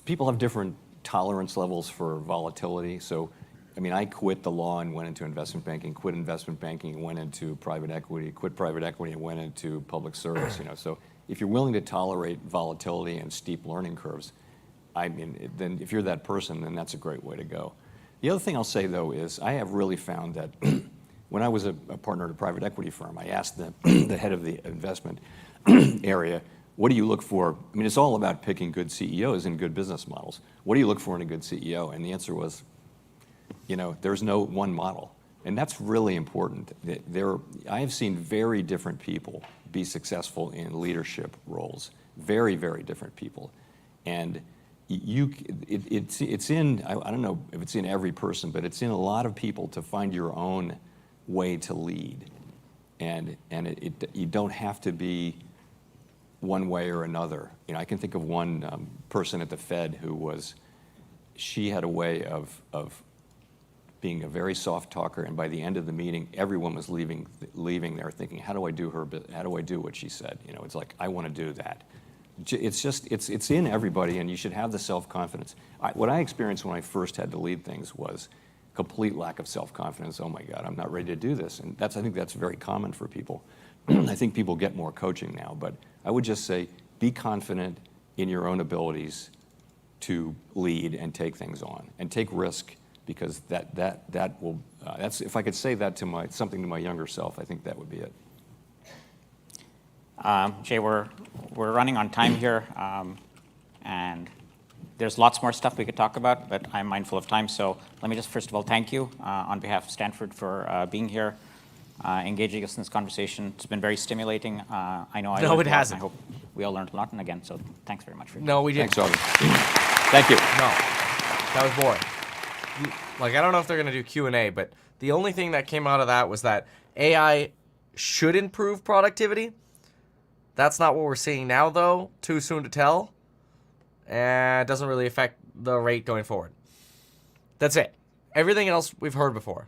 People have different tolerance levels for volatility. So, I mean, I quit the law and went into investment banking, quit investment banking and went into private equity, quit private equity and went into public service. So if you're willing to tolerate volatility and steep learning curves, I mean, then if you're that person, then that's a great way to go. The other thing I'll say, though, is I have really found that when I was a partner at a private equity firm, I asked the head of the investment area, what do you look for? I mean, it's all about picking good CEOs and good business models. What do you look for in a good CEO? And the answer was, there's no one model. And that's really important. I have seen very different people be successful in leadership roles, very, very different people. And it's in, I don't know if it's in every person, but it's in a lot of people to find your own way to lead. And you don't have to be one way or another. I can think of one person at the Fed she had a way of being a very soft talker, and by the end of the meeting, everyone was leaving there thinking, how do I do what she said? It's like, I want to do that. It's in everybody, and you should have the self-confidence. What I experienced when I first had to lead things was complete lack of self-confidence. Oh my God, I'm not ready to do this. And I think that's very common for people. I think people get more coaching now, but I would just say, be confident in your own abilities to lead and take things on and take risk, because that will, if I could say that to something to my younger self, I think that would be it. Jay, we're running on time here, and there's lots more stuff we could talk about, but I'm mindful of time. So let me just first of all thank you on behalf of Stanford for being here, engaging us in this conversation. It's been very stimulating. I know No, it hasn't. I hope we all learned a lot. And again, so thanks very much for No, we didn't. Thanks, Audrey. Thank you. No, that was boring. I don't know if they're going to do Q&A, but the only thing that came out of that was that AI should improve productivity. That's not what we're seeing now, though. Too soon to tell. And it doesn't really affect the rate going forward. That's it. Everything else we've heard before.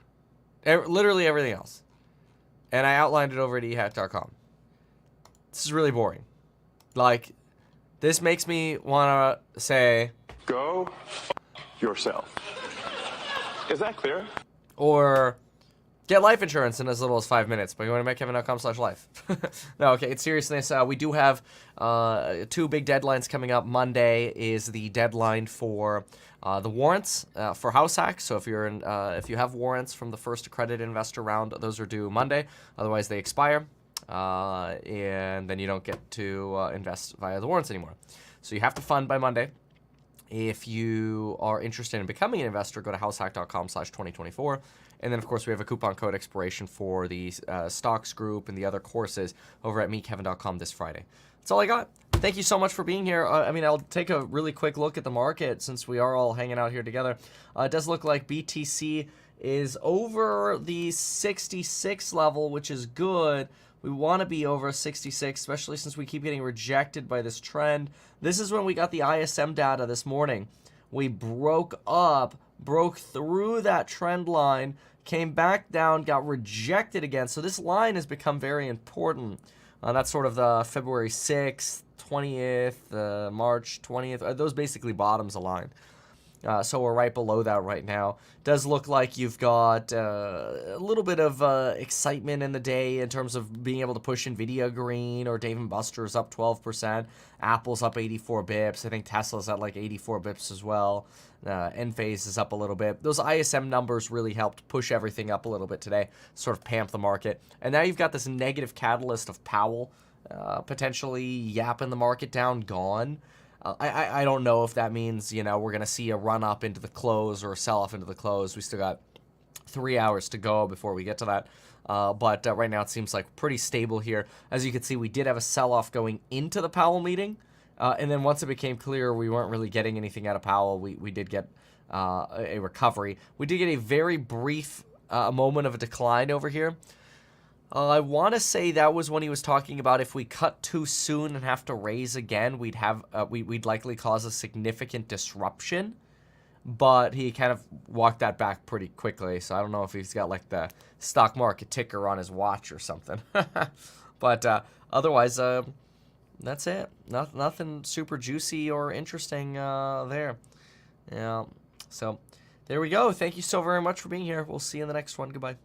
Literally everything else. And I outlined it over at ehack.com. This is really boring. This makes me want to say... Go yourself. Is that clear? Or get life insurance in as little as 5 minutes by going to MakeKevin.com/life. No, okay, it's seriousness. We do have 2 big deadlines coming up. Monday is the deadline for the warrants for House Hack. So if you have warrants from the first accredited investor round, those are due Monday. Otherwise, they expire, and then you don't get to invest via the warrants anymore. So you have to fund by Monday. If you are interested in becoming an investor, go to househack.com/2024. And then, of course, we have a coupon code expiration for the stocks group and the other courses over at meetkevin.com this Friday. That's all I got. Thank you so much for being here. I'll take a really quick look at the market since we are all hanging out here together. It does look like BTC is over the 66 level, which is good. We want to be over 66, especially since we keep getting rejected by this trend. This is when we got the ISM data this morning. We broke through that trend line, came back down, got rejected again. So this line has become very important. That's sort of the February 6th, 20th, March 20th. Those basically bottoms align. So we're right below that right now. Does look like you've got a little bit of excitement in the day in terms of being able to push NVIDIA green, or Dave & Buster's up 12%. Apple's up 84 bips. I think Tesla's at like 84 bips as well. Enphase is up a little bit. Those ISM numbers really helped push everything up a little bit today, sort of pamp the market. And now you've got this negative catalyst of Powell potentially yapping the market down, gone. I don't know if that means, we're going to see a run up into the close or a sell off into the close. We still got 3 hours to go before we get to that. But right now it seems like pretty stable here. As you can see, we did have a sell off going into the Powell meeting. And then once it became clear we weren't really getting anything out of Powell, we did get a recovery. We did get a very brief moment of a decline over here. I want to say that was when he was talking about if we cut too soon and have to raise again, we'd likely cause a significant disruption. But he kind of walked that back pretty quickly, so I don't know if he's got like the stock market ticker on his watch or something. But otherwise, that's it. Nothing super juicy or interesting there. Yeah. So there we go. Thank you so very much for being here. We'll see you in the next one. Goodbye.